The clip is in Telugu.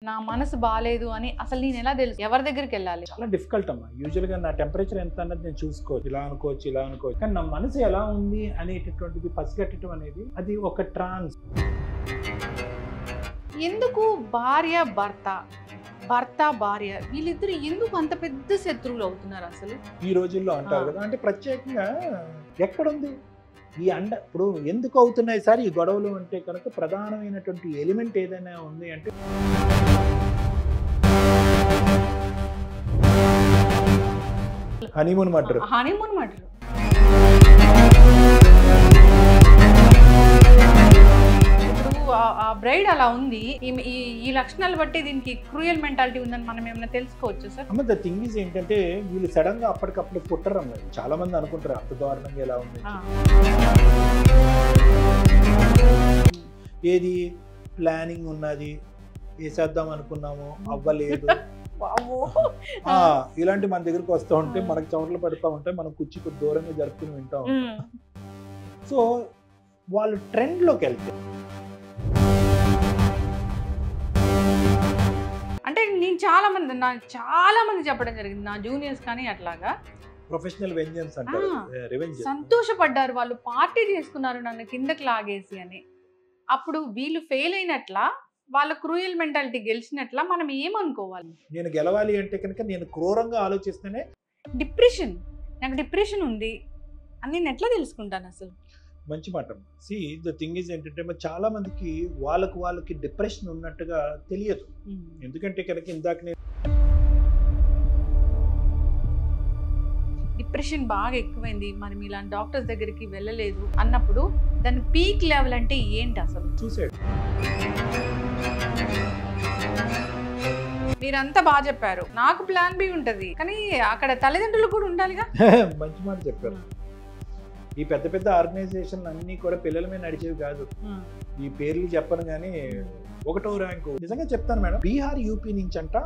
నా మనసు బాలేదు అని అసలు నేను ఎలా తెలుసు? ఎవరి దగ్గరికి వెళ్ళాలి? చాలా డిఫికల్ట్ అమ్మా. యూజువల్గా నా టెంపరేచర్ ఎంత అన్నది నేను చూసుకోవచ్చు, ఇలా అనుకోవచ్చు. కానీ నా మనసు ఎలా ఉంది అనేటటువంటిది పసిగట్టడం అనేది అది ఒక ట్రాన్స్. ఎందుకు భార్య భర్త, భర్త భార్య వీళ్ళిద్దరు ఎందుకు అంత పెద్ద శత్రువులు అవుతున్నారు అసలు ఈ రోజుల్లో అంటారు కదా, అంటే ప్రత్యేకంగా ఎక్కడుంది ఈ ఇప్పుడు ఎందుకు అవుతున్నాయి సార్ ఈ గొడవలు అంటే కనుక ప్రధానమైనటువంటి ఎలిమెంట్ ఏదైనా ఉంది అంటే హనీమూన్ మర్డర్. Honeymoon murder. ఇప్పుడు ఆ బ్రైడ్ అలా ఉంది, ఈ లక్షణాలు బట్టి దీనికి క్రూయల్ మెంటాలిటీ ఉందని మనం ఏమైనా తెలుసుకోవచ్చు సార్? అమ్మ, ద థింగ్ ఈజ్ ఏంటంటే వీళ్ళు సడన్ గా అప్పటికప్పుడు పుట్టరు అమ్మ. చాలా మంది అనుకుంటారు అంత దారుణంగా ఎలా ఉంది. ఏది ప్లానింగ్ ఉన్నది, వేసేద్దాం అనుకున్నాము అవ్వలేదు, ఇలాంటి మన దగ్గరికి వస్తూ ఉంటే మనకు చౌట్లు పెడతా ఉంటే మనం కుర్చీ కొద్ది దూరంగా జరుపుకుని వింటా ఉంటాం. సో వాళ్ళు ట్రెండ్ లోకి వెళ్తే అంటే నేను చాలా మంది చెప్పడం జరిగింది, నా జూనియర్స్ కానీ అట్లాగా ప్రొఫెషనల్ వెంజెన్స్ అంటారు, రివెంజ్. సంతోషపడ్డారు, వాళ్ళు పార్టీ చేసుకున్నారు నన్ను కిందకి లాగేసి అని. అప్పుడు వీళ్ళు ఫెయిల్ అయినట్లా, వాళ్ళ క్రూయల్ మెంటాలిటీ గెలిచినట్లా మనం ఏమనుకోవాలి? నేను గెలవాలి అంటే కనుక నేను క్రూరంగా ఆలోచిస్తేనే. నాకు డిప్రెషన్ ఉంది అని నేను ఎట్లా తెలుసుకుంటాను అసలు? మంచి మాట. సి ద థింగ్ ఈజ్ ఏంటంటే చాలా మందికి వాళ్ళకి డిప్రెషన్ ఉన్నట్టుగా తెలియదు. ఎందుకంటే కనుక ఇందాక నేను డిప్రెషన్ బాగా ఎక్కువైంది, మనం ఇలాంటి డాక్టర్స్ దగ్గరికి వెళ్ళలేదు అన్నప్పుడు దాని పీక్ లెవెల్ అంటే ఏంటి అసలు? సూసైడ్. మీరంతా బాగా చెప్పారు, నాకు ప్లాన్ బి ఉంటది, కానీ అక్కడ తల్లిదండ్రులు కూడా ఉండాలిగా. మంచి మాట చెప్పారు. ఈ పెద్ద పెద్ద ఆర్గనైజేషన్ అన్ని కూడా పిల్లల మీద నడిచేవి కాదు. ఈ పేర్లు చెప్పను కానీ 1వ ర్యాంకు నిజంగా చెప్తాను మేడం, బీహార్ యూపీ నుంచి అంట